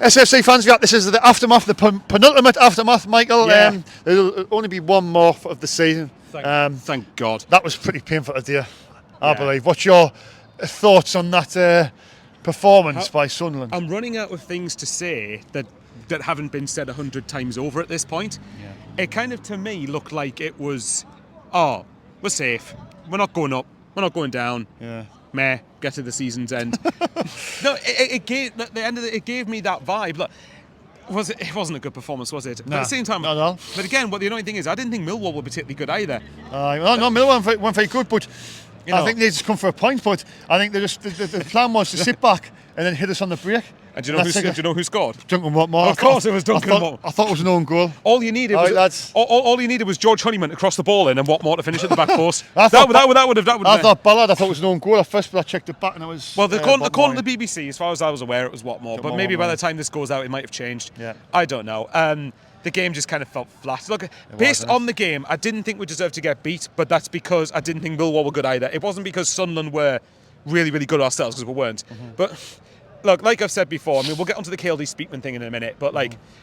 SFC fans, this is the aftermath, the penultimate aftermath, Michael. Yeah. There'll only be one more of the season. Thank God. That was pretty painful today, I believe. What's your thoughts on that performance by Sunderland? I'm running out of things to say that haven't been said 100 times over at this point. Yeah. It kind of, to me, looked like it was, we're safe. We're not going up. We're not going down. Yeah. Meh. Get to the season's end. No, it gave at the end of it gave me that vibe. Look, it wasn't a good performance, was it? No. But at the same time, No. But again, what the annoying thing is, I didn't think Millwall were particularly good either. No, Millwall weren't very good, but I think they just come for a point. But I think the plan was to sit back and then hit us on the break. And do you know who scored? Duncan Watmore. Of course, it was Duncan Watmore. I thought it was an own goal. All you needed was all you needed was George Honeyman to cross the ball in and Watmore to finish at the back post. I thought Ballard. I thought it was an own goal at first, but I checked it back and it was. Well, according to the BBC, as far as I was aware, it was Watmore. But maybe by the time this goes out, it might have changed. Yeah. I don't know. The game just kind of felt flat. Look, based on the game, I didn't think we deserved to get beat, but that's because I didn't think Millwall were good either. It wasn't because Sunderland were really, really good ourselves, because we weren't. Mm-hmm. But look, like I've said before, we'll get onto the KLD Speakman thing in a minute, but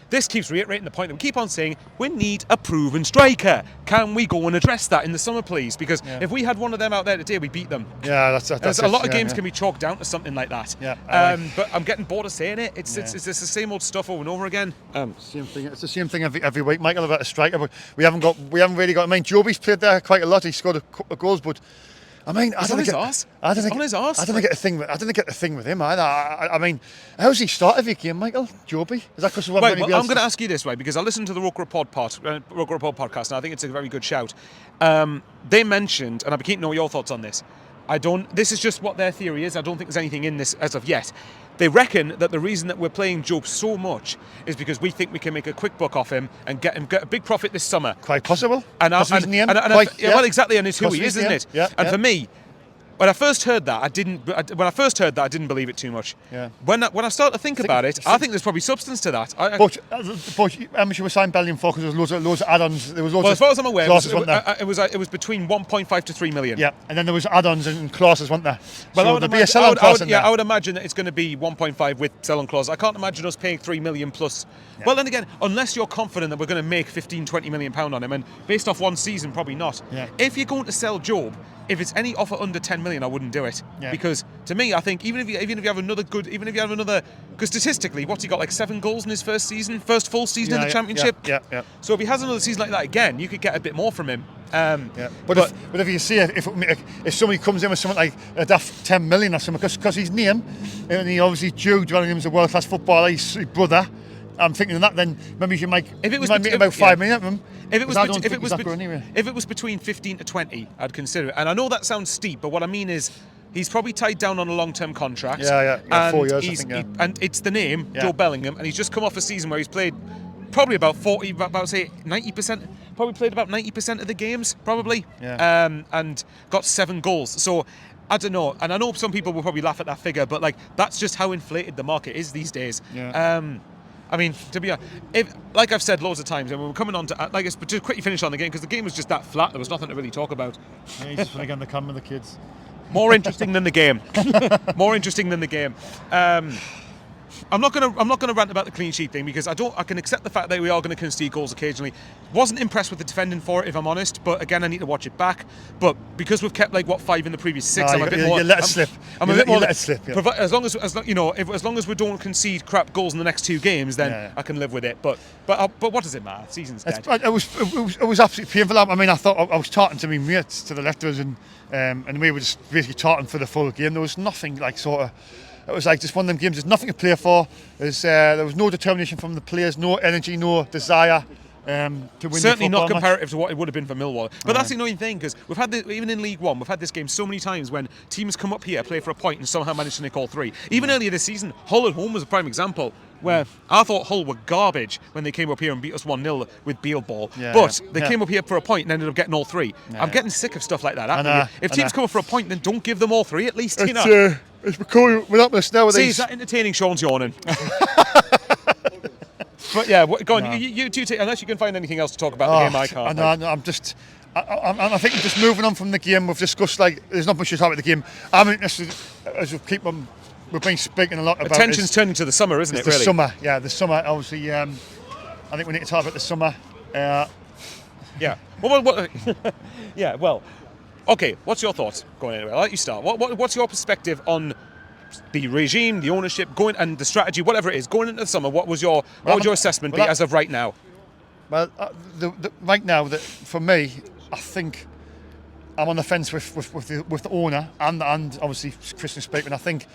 this keeps reiterating the point that we keep on saying, we need a proven striker. Can we go and address that in the summer, please? Because if we had one of them out there today, we beat them. Yeah, that's a lot of games can be chalked down to something like that. Yeah, but I'm getting bored of saying it. It's the same old stuff over and over again. Same thing. It's the same thing every week, Michael, about a striker, but we haven't really got. I mean, Joby's played there quite a lot. He scored a couple of goals, but I mean, I don't think get the thing with him either. I mean, how's he start every game, Michael? Joby? Is that because of what I'm going to ask you this way, because I listened to the Roker Report podcast, and I think it's a very good shout. They mentioned, and I'll be keen to know your thoughts on this. This is just what their theory is. I don't think there's anything in this as of yet. They reckon that the reason that we're playing Job so much is because we think we can make a quick buck off him and get a big profit this summer. Quite possible. Well, exactly, and it's who he is, isn't it? Yeah, and for me, when I first heard that, I didn't believe it too much. Yeah. When I start to think about it, I think there's probably substance to that. But how much you were signing Bellingham for? Because there was loads of add-ons. There was loads. Well, as far as I'm aware, it was between 1.5 to 3 million. Yeah, and then there was add-ons and clauses, weren't there? Well, so there'd be a sell-on clause in there. I would imagine that it's going to be 1.5 with sell-on clause. I can't imagine us paying 3 million plus. Yeah. Well, then again, unless you're confident that we're going to make 15-20 million pound on him, and based off one season, probably not. Yeah. If you're going to sell Job, if it's any offer under 10 million, I wouldn't do it. Yeah. Because to me, I think even if you have another, because statistically, what's he got, like 7 goals in his first full season in the Championship? Yeah. So if he has another season like that again, you could get a bit more from him. But if you see if somebody comes in with something like a daft 10 million or something, because his name, and he obviously Jude Bellingham's a world-class footballer, his brother, I'm thinking of that, then maybe you might make about 5 million of them. If it was between 15 to 20, I'd consider it. And I know that sounds steep, but what I mean is he's probably tied down on a long-term contract. Yeah, 4 years, I think. And it's the name, Joe Bellingham, and he's just come off a season where he's played probably about 90%, probably played about 90% of the games, probably, and got 7 goals. So I don't know, and I know some people will probably laugh at that figure, but that's just how inflated the market is these days. Yeah. I mean, to be honest, like I've said loads of times, and we're coming on to but to quickly finish on the game, because the game was just that flat. There was nothing to really talk about. Yeah, he's just going to get on the camera with the kids. More interesting than the game. More interesting than the game. I'm not going to rant about the clean sheet thing, because I can accept the fact that we are going to concede goals occasionally. Wasn't impressed with the defending for it, if I'm honest, but again, I need to watch it back. But because we've kept 5 in the previous 6, I'm a bit more. You let it slip. I'm a bit more. Let it slip. Yeah. As long as we don't concede crap goals in the next 2 games, then I can live with it. But what does it matter? Season's dead. It was absolutely painful. I mean, I thought I was talking to my mates to the left of us, and we were just basically talking for the full game. There was nothing it was just one of them games. There's nothing to play for. There was no determination from the players, no energy, no desire to win. Certainly not comparative to what it would have been for Millwall. But that's the annoying thing, because we've had even in League One, we've had this game so many times when teams come up here, play for a point, and somehow manage to nick all 3. Even earlier this season, Hull at home was a prime example, where I thought Hull were garbage when they came up here and beat us 1-0 with Beale ball. But they came up here for a point and ended up getting all 3. I'm getting sick of stuff like that. If teams come up for a point, then don't give them all 3 at least. It's becoming monotonous nowadays. See, is that entertaining? Sean's yawning. But yeah, go on. You two take, unless you can find anything else to talk about the game. I can't. I'm just. I think just moving on from the game, we've discussed there's not much to talk about the game. I'm interested, as we keep on we've been speaking a lot about. Attention's turning to the summer, isn't it? The Really? summer, yeah, the summer. Obviously, I think we need to talk about the summer. Yeah. Well, yeah. Well. Okay. What's your thoughts going anyway? I'll let you start. What's your perspective on the regime, the ownership, going and the strategy, whatever it is, going into the summer? What would your assessment be as of right now? Well, right now, for me, I think I'm on the fence with the owner and obviously Christian Speakman. I think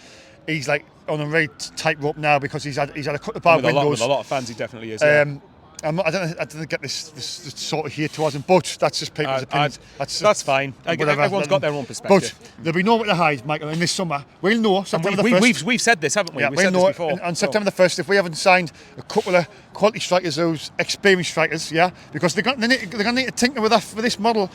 he's like on a very tight rope now because he's had a couple of bad windows. With a lot of fans, he definitely is. Yeah. I don't get this sort of hate towards him, but that's just people's opinions. That's fine. Everyone's got their own perspective. But there'll be nowhere to hide, Michael, in this summer. We'll know September the 1st. We've said this, haven't we? Yeah, We've said this before. On September the 1st, if we haven't signed a couple of quality strikers, those experienced strikers, yeah, because they're going to need to tinker with this model. Do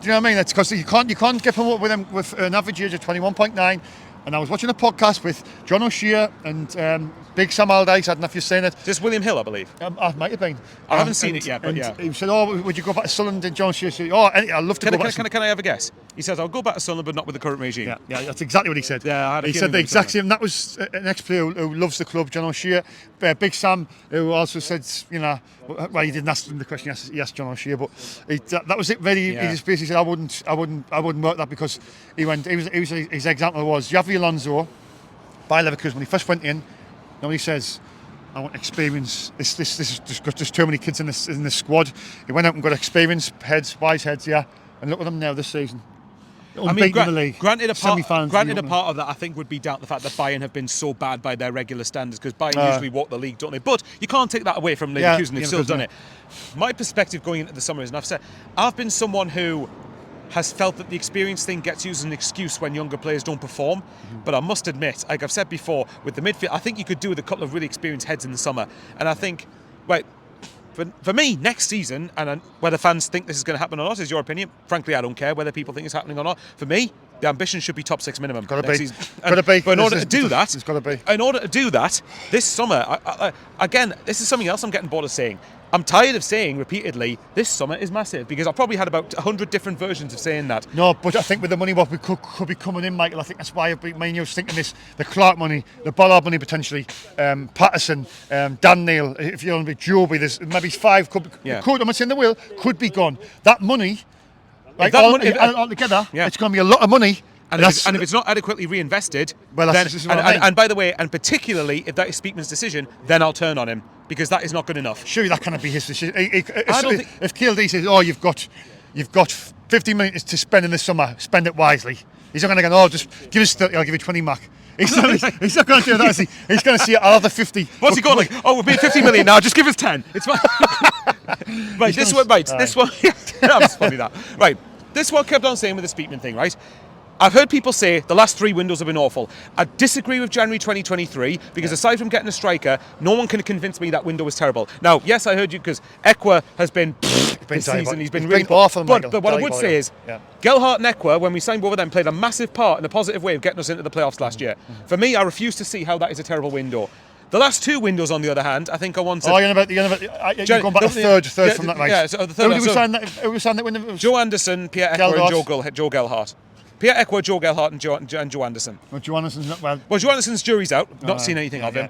you know what I mean? It's because you can't get them up with them with an average age of 21.9. And I was watching a podcast with John O'Shea and Big Sam Allardyce. I don't know if you've seen it. Just William Hill, I believe. I might have been. I haven't seen it yet, but yeah. He said, "Oh, would you go back to Sunderland?" And John O'Shea said, "Oh, I'd love to go back." Can I have a guess? He says, "I'll go back to Sunderland, but not with the current regime." Yeah, that's exactly what he said. Yeah, he said the exact same. That was an ex-player who loves the club, John O'Shea. Big Sam, who also said, you know, well, he didn't ask him the question. He asked John O'Shea, but that was it. Really, he just basically said, "I wouldn't work that," because his example was Javi Alonso by Leverkusen when he first went in. Now he says, "I want experience. This is just too many kids in this squad." He went out and got experience, wise heads, yeah. And look at them now this season. I mean, in the league. Granted, a part of that I think would be down to the fact that Bayern have been so bad by their regular standards, because Bayern usually walk the league, don't they? But you can't take that away from Leverkusen. They've still done it. My perspective going into the summer is, and I've been someone who has felt that the experience thing gets used as an excuse when younger players don't perform. But I must admit, like I've said before, with the midfield, I think you could do with a couple of really experienced heads in the summer. And I think, right, for me, next season, and whether fans think this is going to happen or not is your opinion. Frankly, I don't care whether people think it's happening or not. For me, the ambition should be top 6 minimum. Got to be. But in order to do that, it's got to be. In order to do that, this summer, again, this is something else I'm getting bored of saying. I'm tired of saying repeatedly, this summer is massive, because I've probably had about 100 different versions of saying that. No, but I think with the money what we could be coming in, Michael, I think that's why I was thinking this, the Clark money, the Ballard money potentially, Patterson, Dan Neil, if you're on the Joby, there's maybe 5 I'm not saying they will, could be gone. That money, like altogether, it's going to be a lot of money. And if it's not adequately reinvested, and by the way, and particularly if that is Speakman's decision, then I'll turn on him, because that is not good enough. Surely that cannot be his decision. If KLD says, "Oh, you've got 50 million to spend in the summer, spend it wisely," he's not going to go, "Oh, just give us 30, I'll give you 20 Mac." He's not going to do that, is he? He's going to see I'll have the 50. What's he going like? "Oh, we're paying 50 million now, just give us 10. It's fine." Right, this one. That was funny, that. Right, this one kept on saying with the Speakman thing, right? I've heard people say the last 3 windows have been awful. I disagree with January 2023, because aside from getting a striker, no one can convince me that window was terrible. Now, yes, I heard you, because Ekwa has been this season. He's been really awful. But what I would say is, Gelhardt and Ekwa, when we signed both of them, played a massive part in a positive way of getting us into the playoffs last year. For me, I refuse to see how that is a terrible window. The last 2 windows, on the other hand, I think are ones that... you're going back to third from that, right? Yeah, so the third. Who we signed that window? Joe Anderson, Pierre Ekwa and Joe Gelhardt. Pierre Ekwa, Joe Gelhardt and Joe Anderson. Well, Joe Anderson's not well. Well, Joe Anderson's jury's out. Not seen anything of him.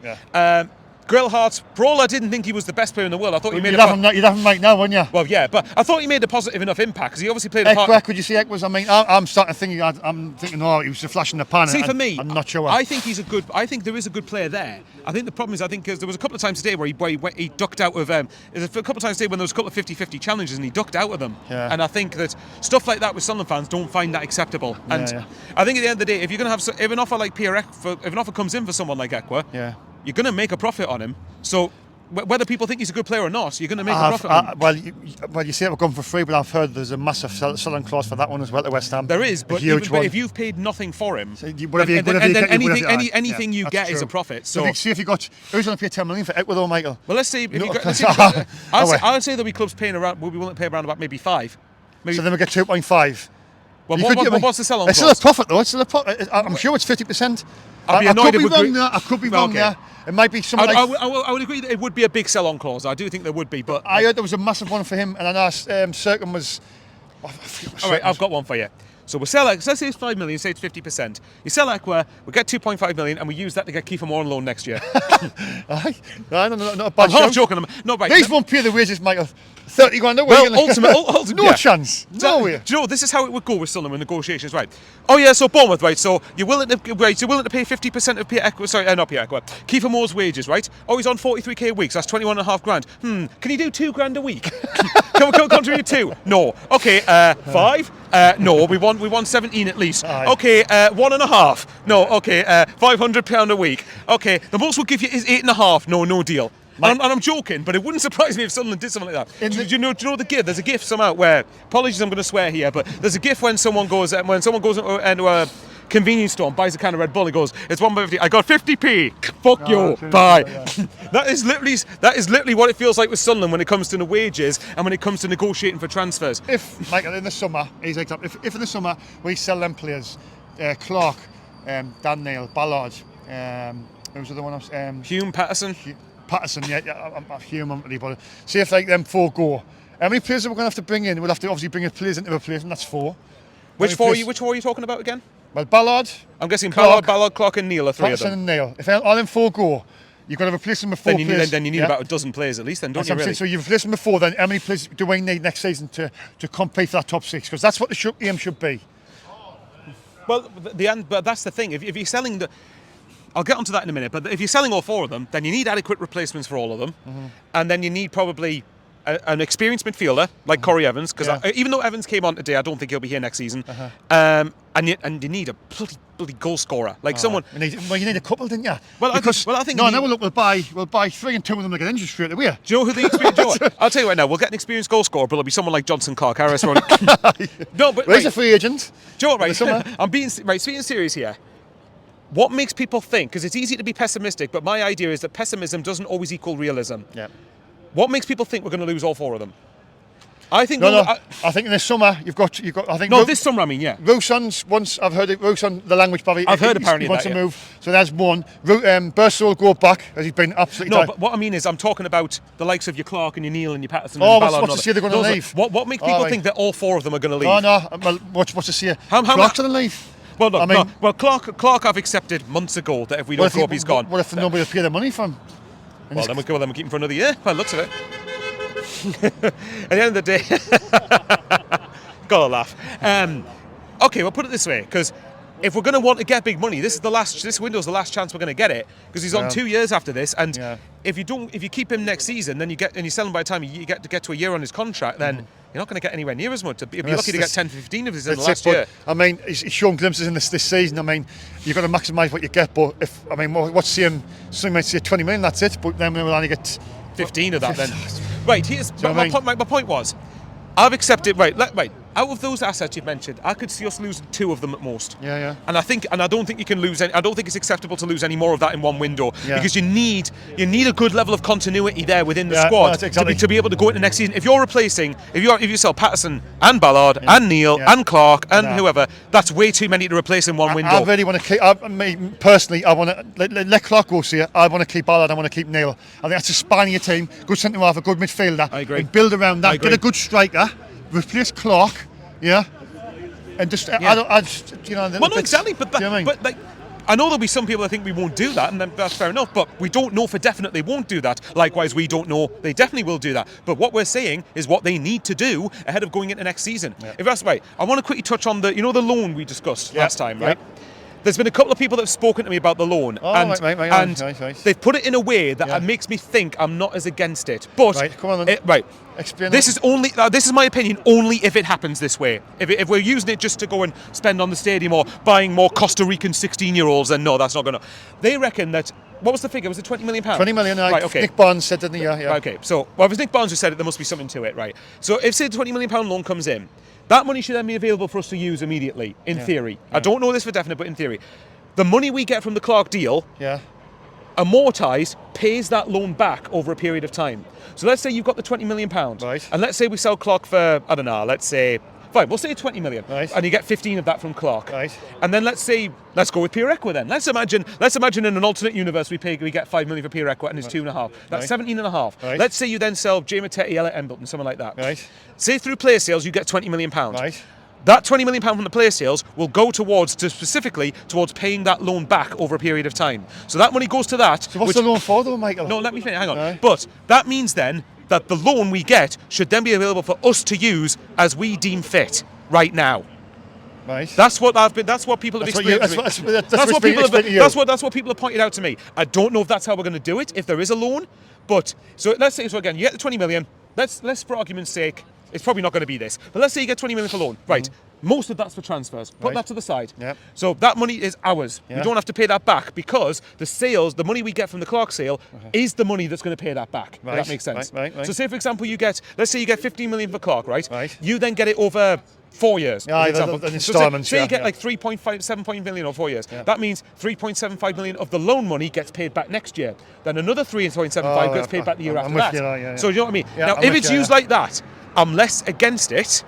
Gelhardt, for all I didn't think he was the best player in the world, I thought he made you'd have him right now, wouldn't you? Well, yeah, but I thought he made a positive enough impact, because he obviously played a part. Could you see Ekwa's? I mean, I'm starting to think. I'm thinking, oh, he was a flash in the pan. See, for me, I'm not sure. I think he's a good. I think there is a good player there. I think the problem is, because there was a couple of times today where he ducked out of. There's a couple of times today when there was a couple of 50-50 challenges and he ducked out of them. Yeah. And I think that stuff like that with Sunderland fans don't find that acceptable. And I think at the end of the day, if you're going to have, if an offer like Pierre Ekwa, if an offer comes in for someone like Ekwa, you're going to make a profit on him. So whether people think he's a good player or not, you're going to make a profit on him. Well, you say it will come for free, but I've heard there's a massive selling clause for that one as well to West Ham. There is, but if you've paid nothing for him, anything you get is a profit. So see if you got, who's going to pay 10 million for Ekwa though, Michael? Well, let's see. I'd say that we clubs paying around, we'll be willing to pay around about maybe 5. So then we get 2.5. Well, what's the sell-on clause? It's still a profit though. It's still a profit. I'm sure it's 50%. I could be wrong there. It might be something I would agree that it would be a big sell-on clause. I do think there would be, but I heard there was a massive one for him, and I know Serkin was. All right, I've got one for you. So we sell, let's say it's 5 million, say it's 50%. You sell Equa, we get 2.5 million, and we use that to get Kiefer Moore on loan next year. Aye. No, not a bad I'm half shout. joking. No, right. These won't pay the wages, Michael. 30 grand a week. Well, ultimately, no chance. No way. Do you know, this is how it would go with Sunderland negotiations, right? Oh yeah, so Bournemouth, right? So you're willing to pay 50% of Pierre Equa, sorry, not Pierre Equa, Kiefer Moore's wages, right? Oh, he's on 43k a week, so that's 21.5 grand. Can you do 2 grand a week? Can we contribute 2? No. Okay, 5? No, we want 17 at least. Aye. Okay, 1.5. No, okay, £500 a week. Okay, the most we'll give you is 8.5. No deal. And I'm joking, but it wouldn't surprise me if Sunderland did something like that. Do you know the GIF? There's a GIF somehow where, apologies, I'm going to swear here, but there's a GIF when someone goes into a convenience store and buys a can of Red Bull. He goes, "It's 1.50. I got 50p. Fuck you. Bye." That is literally what it feels like with Sunderland when it comes to the wages and when it comes to negotiating for transfers. If, Michael, in the summer, if in the summer we sell them players, Clark, Dan Neil, Ballard, who's the other one? Hume, Patterson. Patterson, I'm human, but see if like them 4 go. How many players are we going to have to bring in? We'll have to obviously bring a players into replacement. That's 4. Which 4 are you talking about again? Well, Ballard. I'm guessing Clark, Ballard, Clark, and Neil are 3 Patterson of them. and Neil. If all them 4 go, you've got to replace them with 4 players. Then you need about a dozen players at least. Then don't you really? So you've replaced them before. Then how many players do we need next season to compete for that top 6? Because that's what the aim should be. Well, but that's the thing. If you're selling I'll get onto that in a minute, but if you're selling all 4 of them, then you need adequate replacements for all of them. And then you need probably an experienced midfielder like Corey Evans, because even though Evans came on today, I don't think he'll be here next season. And you need a bloody goal scorer, like someone. You need a couple, didn't you? I think. No, look, we'll buy 3 and 2 of them to get injured straight away. Do you know who the experienced? I'll tell you right now, we'll get an experienced goal scorer, but it'll be someone like Johnson, Clark, Harris. No, but he's a free agent. Do you know what, right? I'm being serious here. What makes people think, because it's easy to be pessimistic, but my idea is that pessimism doesn't always equal realism. Yeah. What makes people think we're going to lose all 4 of them? I think. I think in the summer you've got. I think. No, this summer I mean, yeah. Roson's once I've heard it. Roson, the language barrier. I've heard apparently he wants that, to move. So there's one. Burst will go back as he's been absolutely. No, but what I mean is I'm talking about the likes of your Clark and your Neil and your Patterson. Oh, and what's to say they're going to leave? What makes people think that all 4 of them are going to leave? Oh no. Well, what's to say? Clark's going to leave. Well, no, Well, Clark, I've accepted months ago that if we don't go up, he's gone. What if nobody will pay the money for him? Well, then we'll keep him for another year. Well, looks of it. At the end of the day, gotta laugh. Okay, we'll put it this way, because if we're going to want to get big money, this window's the last chance we're going to get it, because he's on 2 years after this, and if you keep him next season, then you sell him by the time you get to a year on his contract, then you're not going to get anywhere near as much. You'll be lucky to get 10, 15 of his in the last year. I mean, he's shown glimpses in this season. I mean, you've got to maximise what you get. But what's saying? Some might say 20 million. That's it. But then we'll only get 15 of that. Then, right? Here's my point was, I've accepted. Right. Out of those assets you've mentioned, I could see us losing 2 of them at most. Yeah. And I don't think you can lose any. I don't think it's acceptable to lose any more of that in one window, because you need a good level of continuity there within the squad to be able to go into next season. If you're replacing, if you sell Patterson and Ballard and Neil and Clark and whoever, that's way too many to replace in one window. I really want to keep. Personally, I want to let Clark go. See, I want to keep Ballard. I want to keep Neil. I think that's a spanning your team. Good centre half, a good midfielder. I agree. And build around that. Get a good striker. Replace Clark. Yeah, and just exactly. But I know there'll be some people that think we won't do that, and that's fair enough. But we don't know for definite they won't do that. Likewise, we don't know they definitely will do that. But what we're saying is what they need to do ahead of going into next season. Yeah. If that's right, I want to quickly touch on the loan we discussed last time, right? There's been a couple of people that have spoken to me about the loan, and they've put it in a way that makes me think I'm not as against it. But come on, then. Explain this is my opinion only if it happens this way. If we're using it just to go and spend on the stadium or buying more Costa Rican 16-year-olds, then no, that's not going to. They reckon that. What was the figure? Was it £20 million? 20 million. Right. Okay. Nick Barnes said, didn't he? Yeah. Okay. So, if it's Nick Barnes who said it, there must be something to it, right? So, if say the £20 million loan comes in, that money should then be available for us to use immediately. In theory, I don't know this for definite, but in theory, the money we get from the Clark deal, amortised, pays that loan back over a period of time. So let's say you've got the £20 million, right, and let's say we sell Clark for, I don't know, let's say, fine, we'll say 20 million, right, and you get 15 of that from Clark, right, and then let's go with Pierre Equa then. Let's imagine in an alternate universe we get 5 million for Pierre Equa and it's 2.5. That's 17.5. Right. Let's say you then sell Jay Mattetti, Ella Embleton, something like that. Right. Say through player sales you get £20 million. Right. That £20 million from the player sales will go specifically towards paying that loan back over a period of time. So that money goes to that. So what's the loan for, though, Michael? No, let me finish. Hang on. Right. But that means then that the loan we get should then be available for us to use as we deem fit right now. Right. That's what people have explained to me. That's what people have pointed out to me. I don't know if that's how we're going to do it, if there is a loan. But so let's say, so again, you get the 20 million. Let's for argument's sake, it's probably not going to be this, but let's say you get 20 million for loan. Right. Most of that's for transfers. Put that to the side. Yep. So that money is ours. Yeah. We don't have to pay that back because the money we get from the Clark sale is the money that's going to pay that back. Right. If that makes sense. Right. So say, for example, let's say you get 15 million for Clark, right? Right. You then get it over 4 years. Yeah, for example. the installments. So say you get like 3.7 million over 4 years. Yeah. That means 3.75 million of the loan money gets paid back next year. Then another 3.75 gets paid back the year after that. Yeah. So you know what I mean? Yeah, now, if it's used like that, I'm less against it.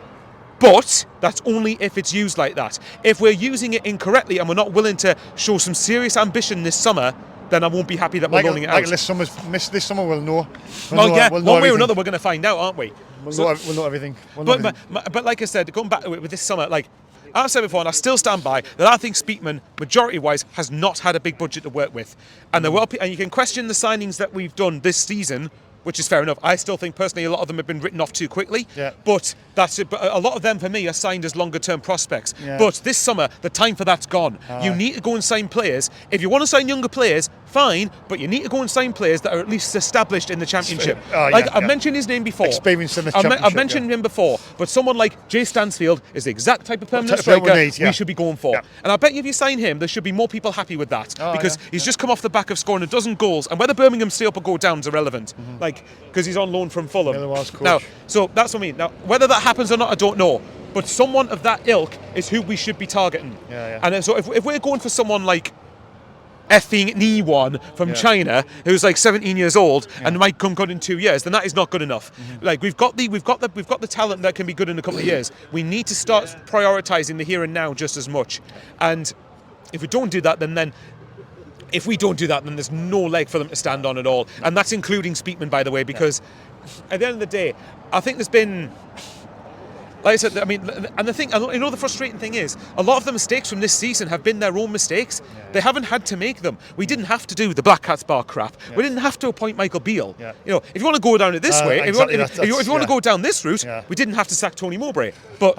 But that's only if it's used like that. If we're using it incorrectly and we're not willing to show some serious ambition this summer, then I won't be happy that we're loaning it out. This summer we'll know. One way or another, we're going to find out, aren't we? We'll know everything. But like I said, going back with this summer, like I've said before, and I still stand by that. I think Speakman, majority-wise, has not had a big budget to work with, and and you can question the signings that we've done this season, which is fair enough. I still think personally a lot of them have been written off too quickly. Yeah. But that's it. But a lot of them for me are signed as longer term prospects. Yeah. But this summer the time for that's gone. You need to go and sign players. If you want to sign younger players, fine, but you need to go and sign players that are at least established in the championship. I've mentioned his name before. Experienced in the championship. I've mentioned him before, but someone like Jay Stansfield is the exact type of permanent striker we should be going for. Yeah. And I bet you if you sign him, there should be more people happy with that because he's just come off the back of scoring a dozen goals, and whether Birmingham stay up or go down is irrelevant. Because he's on loan from Fulham. Millwall's coach. Now, so that's what I mean. Now, whether that happens or not, I don't know. But someone of that ilk is who we should be targeting. Yeah. And so if we're going for someone like effing Niwan from China, who's like 17 years old and might come good in 2 years, then that is not good enough. Like we've got the talent that can be good in a couple of years. We need to start prioritising the here and now just as much. And if we don't do that, then there's no leg for them to stand on at all. And that's including Speakman, by the way, because at the end of the day, I think there's been, like I said, I mean, and the thing, the frustrating thing is, a lot of the mistakes from this season have been their own mistakes. They haven't had to make them. We didn't have to do the Black Cats Bar crap. We didn't have to appoint Michael Beale. If you want to go down it this way, if you want to go down this route, we didn't have to sack Tony Mowbray. But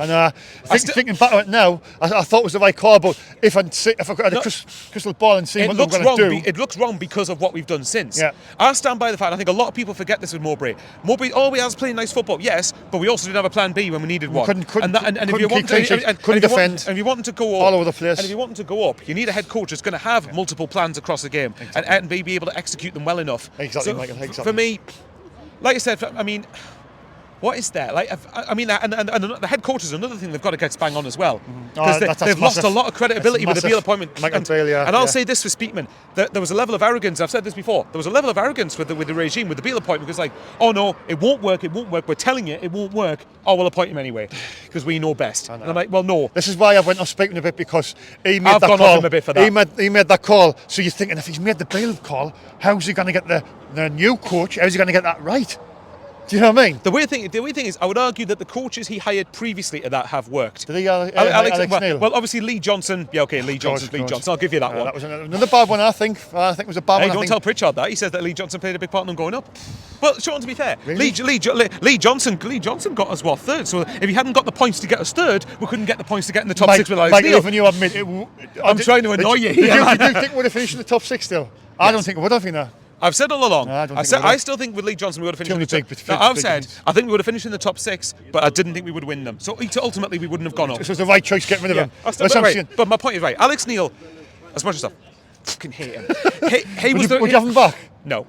thinking back on it now, I thought it was the right call. But if I had a crystal ball and see what they're going to do, it looks wrong because of what we've done since. Yeah. I stand by the fact. I think a lot of people forget this with Mowbray. Mowbray always has playing nice football, yes, but we also didn't have a plan B when we needed one. Couldn't defend. And if you want to go up, all over the place. And if you want to go up, you need a head coach that's going to have multiple plans across the game and be able to execute them well enough. Exactly, Michael. Exactly. For me, like I said, I mean, what is there? Like, I mean, and the head coach is another thing they've got to get bang on as well, because they've lost a lot of credibility with the Beale appointment. And I'll say this for Speakman: there was a level of arrogance. I've said this before. There was a level of arrogance with the regime, with the Beale appointment, because like, oh no, it won't work. We're telling you it won't work. Oh, we'll appoint him anyway because we know best. And I'm like, well, no. This is why I went off Speakman a bit, because he made I've that gone call. off him a bit for that. He made that call. So you're thinking, if he's made the Beale call, how's he going to get the new coach? How's he going to get that right? Do you know what I mean? The weird thing is, I would argue that the coaches he hired previously to that have worked. Did he, Alex Neil? Well, obviously Lee Johnson. Yeah, okay, Lee Johnson. I'll give you that one. That was another bad one, I think. I think it was a bad one. Hey, don't tell Pritchard that. He says that Lee Johnson played a big part in them going up. Well, Shaun, to be fair, really? Lee Johnson got us third. So if he hadn't got the points to get us third, we couldn't get the points to get in the top six with Alex Neil. Even you admit it. I'm trying to annoy you. Do you think we would have finished in the top six still? I don't think we would have, you know. I've said all along. No, I still think with Lee Johnson we would have finished in the top. I've said I think we would have finished in the top six, but I didn't think we would win them. So ultimately we wouldn't have gone up. So it was the right choice getting rid of him. But my point is right. Alex Neil, as much as I fucking hate him, would you have him back? No.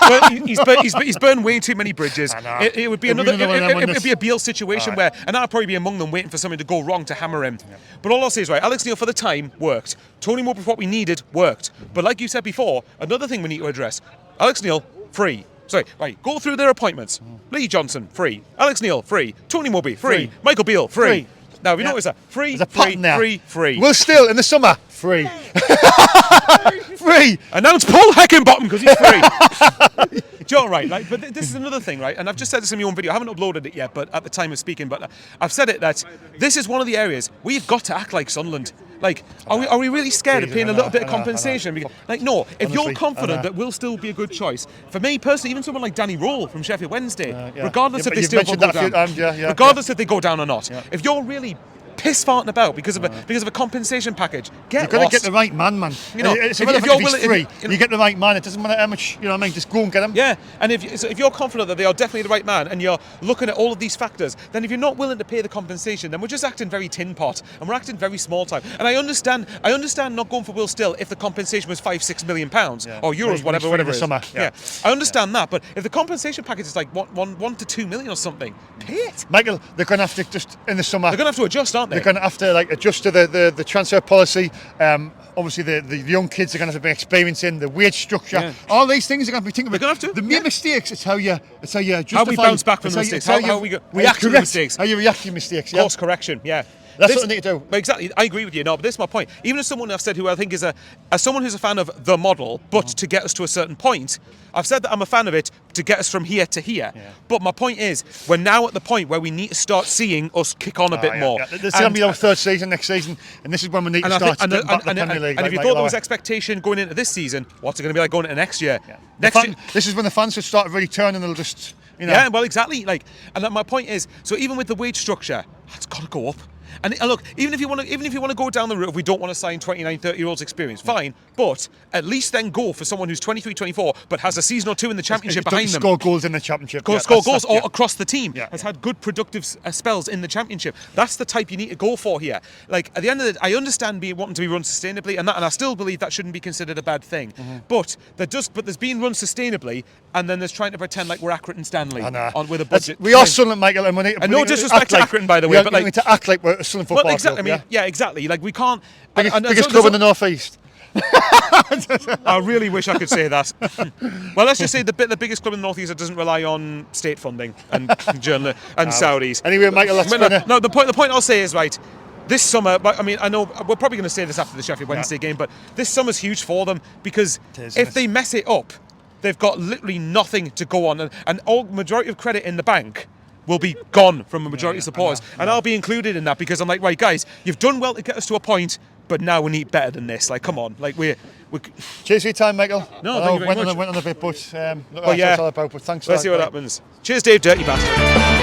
But he's burned way too many bridges. It would be it'd be a Beale situation where, and I'd probably be among them waiting for something to go wrong to hammer him. Yeah. But all I'll say is, right, Alex Neil for the time worked. Tony Mowbray for what we needed worked. But like you said before, another thing we need to address: Alex Neil free. Sorry, right. Go through their appointments. Lee Johnson free. Alex Neil free. Tony Mowbray free. Michael Beale free. Now, have you noticed that? Free, There's a free, pattern there. free. Will Still in the summer, free. Free. Announce Paul Heckingbottom because he's free. Do you know, right? Like, but this is another thing, right? And I've just said this in my own video. I haven't uploaded it yet, but at the time of speaking, but I've said it that this is one of the areas we've got to act like Sunderland. Like, are we really scared of paying a little bit of compensation? Because, like, no. If you're confident that we'll still be a good choice, for me personally, even someone like Danny Roll from Sheffield Wednesday, regardless if they still go down, regardless if they go down or not, if you're really piss farting about because of a compensation package, You've got to get the right man. You know, it's if you're willing, you get the right man. It doesn't matter how much, you know what I mean. Just go and get him. Yeah, and if you're confident that they are definitely the right man, and you're looking at all of these factors, then if you're not willing to pay the compensation, then we're just acting very tin pot, and we're acting very small time. And I understand not going for Will Still if the compensation was £5-6 million or euros, whatever it is. Yeah, I understand that, but if the compensation package is like 1 to 2 million or something, pay it. Michael, they're going to have to just in the summer. They're going to have to adjust, aren't they? They're going to have to like adjust to the transfer policy. Obviously, the young kids are going to have to be experiencing the wage structure. Yeah. All these things are going to be thinking about. They're going to have to. The mere mistakes. It's how you justify. How we bounce back from the mistakes. How we react to the mistakes. How you react to your mistakes. Course correction. Yeah. That's what they need to do. Exactly, I agree with you. No, but this is my point. Even as someone I've said who I think is as someone who's a fan of the model, but to get us to a certain point, I've said that I'm a fan of it to get us from here to here. Yeah. But my point is, we're now at the point where we need to start seeing us kick on a bit more. Yeah. This is going to be our third season next season, and this is when we need to start getting back to the Premier League. And if you thought there was expectation going into this season, what's it going to be like going into next year? Yeah. This is when the fans should start really turning. They'll just, you know. Yeah, well, exactly. Like, and my point is, so even with the wage structure, it's got to go up. And look, even if you want to go down the route of we don't want to sign 29, 30-year-olds experience, fine, but at least then go for someone who's 23, 24, but has a season or two in the Championship behind them. Score goals in the Championship. Score goals across the team. Has had good productive spells in the Championship. That's the type you need to go for here. Like, at the end of the day, I understand wanting to be run sustainably, and I still believe that shouldn't be considered a bad thing. But there's being run sustainably, and then there's trying to pretend like we're Accrington Stanley with a budget. We are Sunderland, Michael, and we need and no disrespect to Accrington, by the way, but we need to act like we're Sunderland football. Well, exactly. Club, exactly. Like, we can't. Biggest club in the North East. I really wish I could say that. Well, let's just say the biggest club in the North East that doesn't rely on state funding and journalists and Saudis. Anyway, Michael, the point I'll say is, right, this summer, I mean, I know we're probably going to say this after the Sheffield Wednesday game, but this summer's huge for them because if they mess it up, they've got literally nothing to go on, and all majority of credit in the bank will be gone from a majority of supporters, and I'll be included in that because I'm like, right, guys, you've done well to get us to a point, but now we need better than this. Like, come on, like we're cheers for your time, Michael. No, thank you very much. Went on a bit, but it's all about. But thanks. Let's see what happens. Cheers, Dave, dirty bastard.